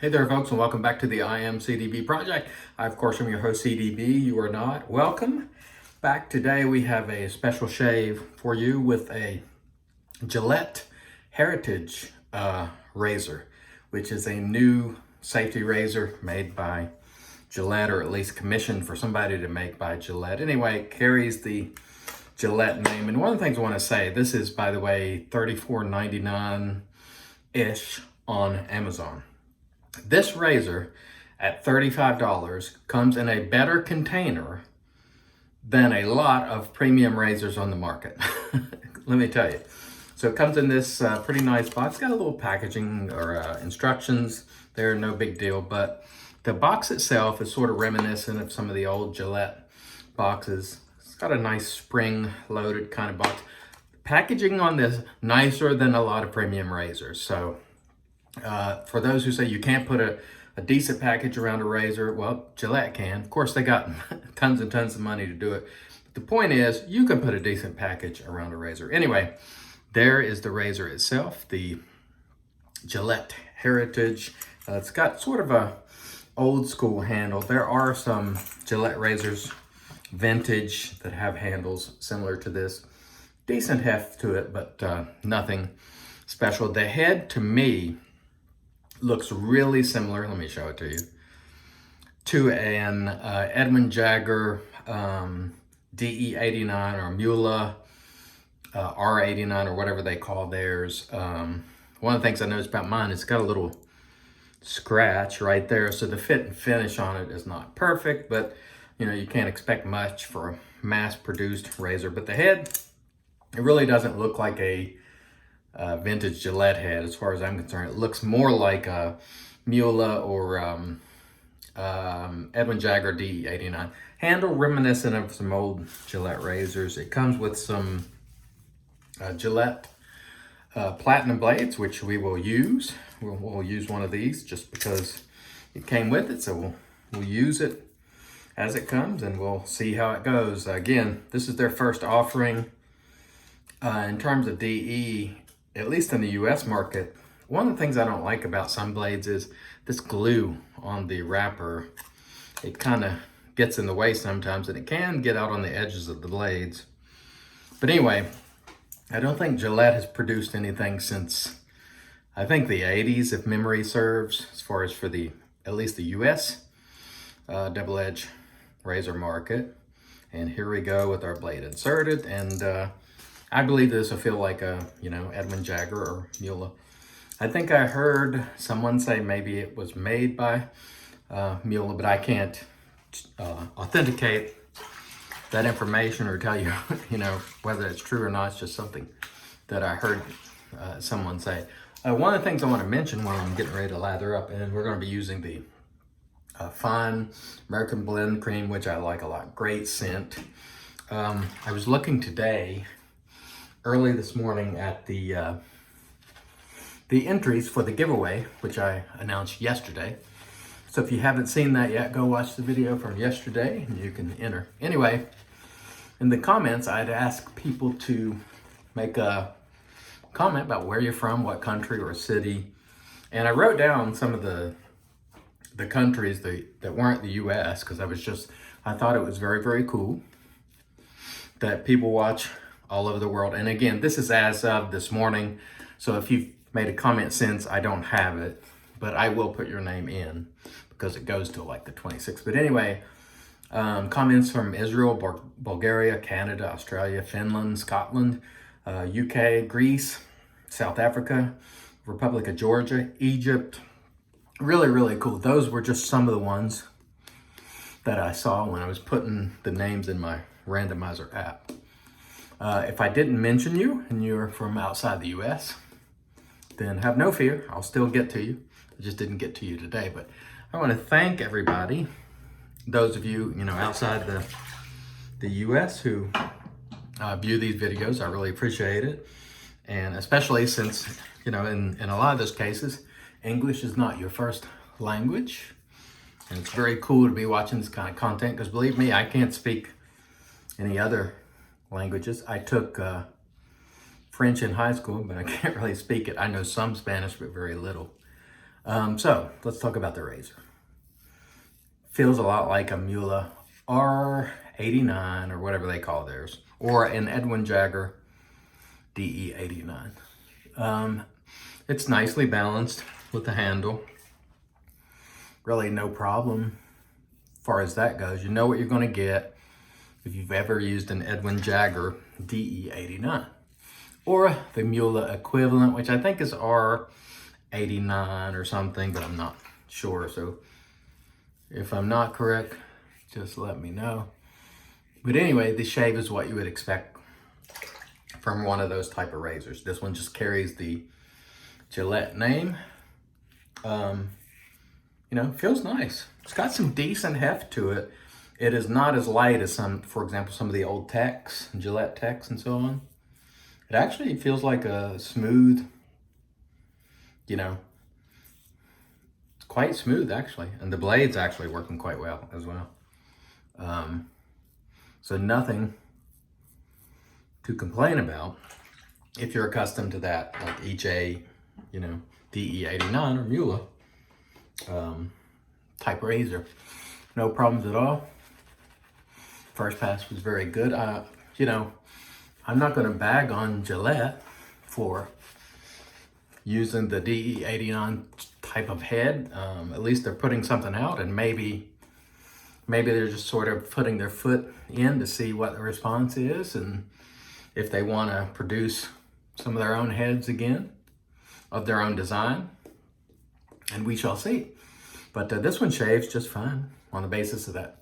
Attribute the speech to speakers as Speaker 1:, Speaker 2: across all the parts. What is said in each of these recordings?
Speaker 1: Hey there, folks, and welcome back to the I Am CDB project. I, of course, am your host, CDB. You are not. Welcome back. Today, we have a special shave for you with a Gillette Heritage razor, which is a new safety razor made by Gillette, or at least commissioned for somebody to make by Gillette. Anyway, it carries the Gillette name. And one of the things I want to say, this is, by the way, $34.99-ish on Amazon. This razor at $35 comes in a better container than a lot of premium razors on the market. Let me tell you. So it comes in this pretty nice box. It's got a little packaging or instructions there, no big deal. But the box itself is sort of reminiscent of some of the old Gillette boxes. It's got a nice spring-loaded kind of box. Packaging on this nicer than a lot of premium razors. So for those who say you can't put a decent package around a razor, well, Gillette can. Of course, they got tons and tons of money to do it. But the point is, you can put a decent package around a razor. Anyway, there is the razor itself, the Gillette Heritage. It's got sort of a old school handle. There are some Gillette razors, vintage, that have handles similar to this. Decent heft to it, but nothing special. The head, to me, looks really similar, let me show it to you, to an Edmund Jagger DE89 or Mula R89 or whatever they call theirs. One of the things I noticed about mine is it's got a little scratch right there, so the fit and finish on it is not perfect, but you know, you can't expect much for a mass-produced razor. But the head, it really doesn't look like a vintage Gillette head as far as I'm concerned. It looks more like a Mula or Edwin Jagger DE89. Handle reminiscent of some old Gillette razors. It comes with some Gillette Platinum blades, which we will use. We'll use one of these just because it came with it, so we'll use it as it comes and we'll see how it goes. Again, this is their first offering. In terms of DE, at least in the US market, one of the things I don't like about some blades is this glue on the wrapper. It kind of gets in the way sometimes, and it can get out on the edges of the blades. But anyway, I don't think Gillette has produced anything since, I think, the 80s, if memory serves, as far as for the, at least the US double-edge razor market. And here we go with our blade inserted, and I believe this will feel like a, Edmund Jagger or Mula. I think I heard someone say maybe it was made by Mula, but I can't authenticate that information or tell you, whether it's true or not. It's just something that I heard someone say. One of the things I want to mention while I'm getting ready to lather up, and we're going to be using the Fine American Blend Cream, which I like a lot. Great scent. I was looking today, early this morning, at the entries for the giveaway, which I announced yesterday. So if you haven't seen that yet, go watch the video from yesterday and you can enter. Anyway, in the comments, I'd ask people to make a comment about where you're from, what country or city. And I wrote down some of the countries that weren't the US, because I thought it was very, very cool that people watch all over the world. And again, this is as of this morning, so if you've made a comment since, I don't have it, but I will put your name in because it goes to like the 26th. But anyway, comments from Israel, Bulgaria, Canada, Australia, Finland, Scotland, UK, Greece, South Africa, Republic of Georgia, Egypt. Really, really cool. Those were just some of the ones that I saw when I was putting the names in my randomizer app. If I didn't mention you and you're from outside the US, then have no fear. I'll still get to you. I just didn't get to you today. But I want to thank everybody, those of you, outside the US who view these videos. I really appreciate it. And especially since, in a lot of those cases, English is not your first language. And it's very cool to be watching this kind of content because, believe me, I can't speak any other languages. I took French in high school, but I can't really speak it. I know some Spanish, but very little. So let's talk about the razor. Feels a lot like a Mula R89 or whatever they call theirs, or an Edwin Jagger DE89. It's nicely balanced with the handle. Really no problem as far as that goes. You know what you're going to get if you've ever used an Edwin Jagger DE89. Or the Mula equivalent, which I think is R89 or something, but I'm not sure. So if I'm not correct, just let me know. But anyway, the shave is what you would expect from one of those type of razors. This one just carries the Gillette name. You know, feels nice. It's got some decent heft to it. It is not as light as some, for example, some of the old Techs, Gillette Techs and so on. It actually feels like a smooth, you know, it's quite smooth actually. And the blade's actually working quite well as well. So nothing to complain about if you're accustomed to that, like HA, you know, DE89 or Mula type razor. No problems at all. First pass was very good. You know, I'm not going to bag on Gillette for using the DE89 type of head. At least they're putting something out, and maybe they're just sort of putting their foot in to see what the response is, and if they want to produce some of their own heads again of their own design, and we shall see. But this one shaves just fine on the basis of that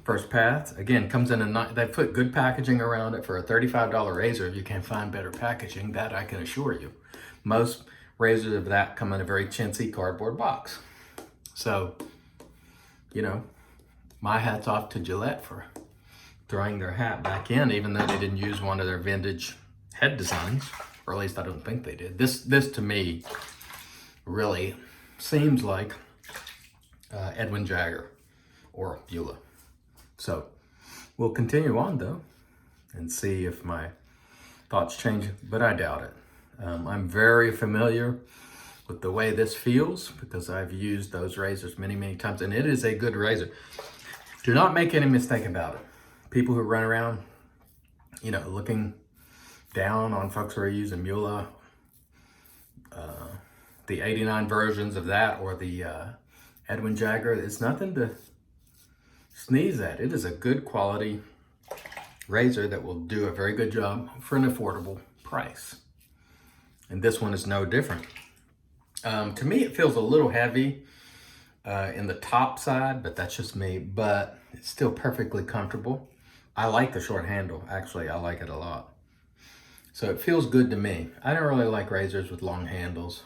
Speaker 1: first pass. Again, comes in they put good packaging around it for a $35 razor. You can't find better packaging, that I can assure you. Most razors of that come in a very chintzy cardboard box. So, you know, my hat's off to Gillette for throwing their hat back in, even though they didn't use one of their vintage head designs, or at least I don't think they did. This to me really seems like Edwin Jagger or Beulah. So we'll continue on though and see if my thoughts change, but I doubt it. I'm very familiar with the way this feels because I've used those razors many, many times, and it is a good razor. Do not make any mistake about it. People who run around, you know, looking down on folks who are using Mula, the 89 versions of that, or the Edwin Jagger, it's nothing to sneeze at. It is a good quality razor that will do a very good job for an affordable price. And this one is no different. To me, it feels a little heavy in the top side, but that's just me. But it's still perfectly comfortable. I like the short handle. Actually, I like it a lot. So it feels good to me. I don't really like razors with long handles.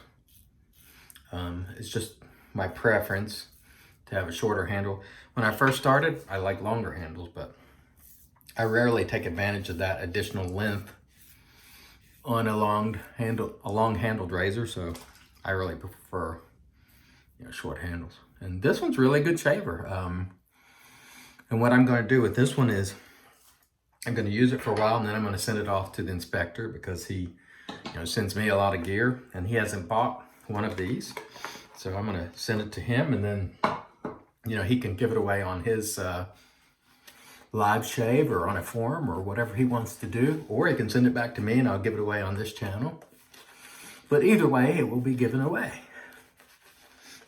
Speaker 1: It's just my preference to have a shorter handle. When I first started, I like longer handles, but I rarely take advantage of that additional length on a long-handled razor. So I really prefer, you know, short handles. And this one's really good shaver. And what I'm going to do with this one is I'm going to use it for a while, and then I'm going to send it off to the inspector because he, you know, sends me a lot of gear, and he hasn't bought one of these. So I'm going to send it to him, and then, you know, he can give it away on his live shave or on a forum or whatever he wants to do, or he can send it back to me and I'll give it away on this channel. But either way, it will be given away,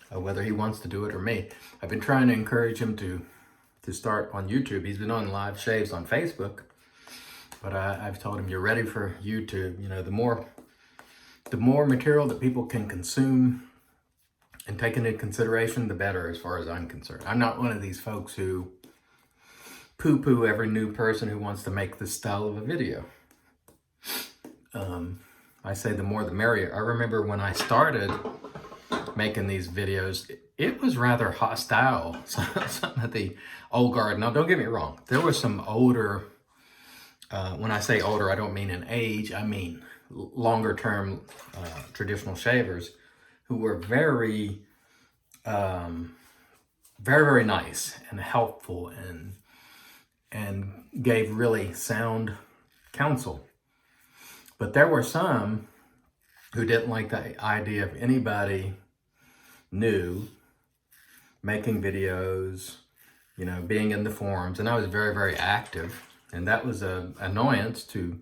Speaker 1: whether he wants to do it or me. I've been trying to encourage him to start on YouTube. He's been on live shaves on Facebook, but I've told him, you're ready for YouTube. You know, the more material that people can consume and take into consideration, the better, as far as I'm concerned. I'm not one of these folks who poo-poo every new person who wants to make this style of a video. I say the more the merrier. I remember when I started making these videos, it was rather hostile. Some of the old guard. Now, don't get me wrong. There were some older, when I say older, I don't mean in age. I mean longer term traditional shavers who were very, very nice and helpful and gave really sound counsel. But there were some who didn't like the idea of anybody new, making videos, you know, being in the forums, and I was very, very active, and that was an annoyance to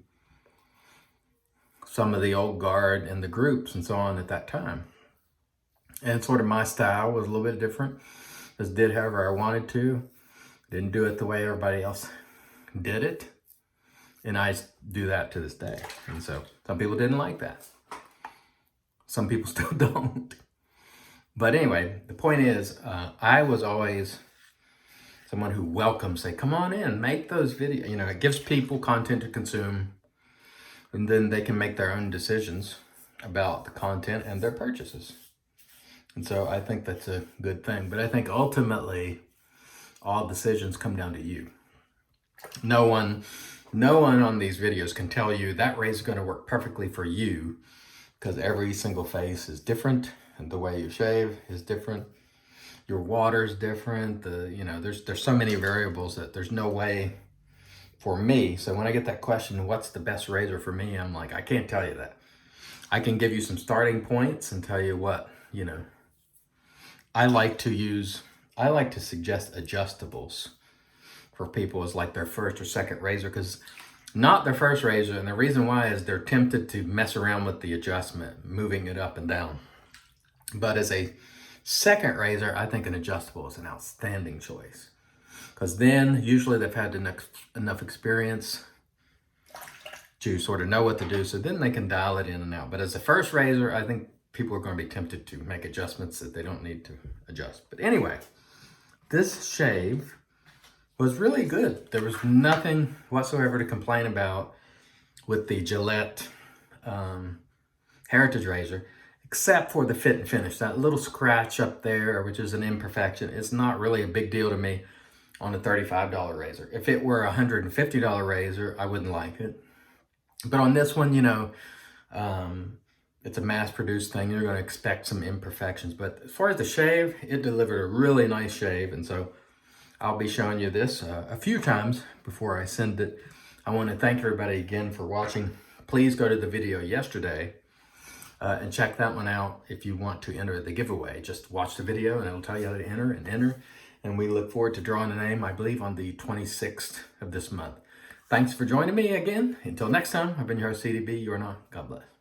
Speaker 1: some of the old guard and the groups and so on at that time. And sort of my style was a little bit different. Just did however I wanted to. Didn't do it the way everybody else did it. And I do that to this day. And so some people didn't like that. Some people still don't. But anyway, the point is, I was always someone who welcomes, say, come on in, make those videos. You know, it gives people content to consume, and then they can make their own decisions about the content and their purchases. And so I think that's a good thing. But I think ultimately, all decisions come down to you. No one on these videos can tell you that razor is going to work perfectly for you, because every single face is different, and the way you shave is different. Your water is different. You know, there's so many variables that there's no way for me. So when I get that question, what's the best razor for me? I'm like, I can't tell you that. I can give you some starting points and tell you what, you know, I like to suggest adjustables for people as like their first or second razor, because not their first razor, and the reason why is they're tempted to mess around with the adjustment, moving it up and down. But as a second razor, I think an adjustable is an outstanding choice, because then usually they've had enough experience to sort of know what to do, so then they can dial it in and out. But as a first razor, I think people are going to be tempted to make adjustments that they don't need to adjust. But anyway, this shave was really good. There was nothing whatsoever to complain about with the Gillette Heritage razor, except for the fit and finish. That little scratch up there, which is an imperfection, it's not really a big deal to me on a $35 razor. If it were a $150 razor, I wouldn't like it. But on this one, you know, it's a mass-produced thing. You're going to expect some imperfections. But as far as the shave, it delivered a really nice shave. And so I'll be showing you this a few times before I send it. I want to thank everybody again for watching. Please go to the video yesterday and check that one out if you want to enter the giveaway. Just watch the video and it'll tell you how to enter. And we look forward to drawing a name, I believe, on the 26th of this month. Thanks for joining me again. Until next time, I've been your host, CDB. You're not. God bless.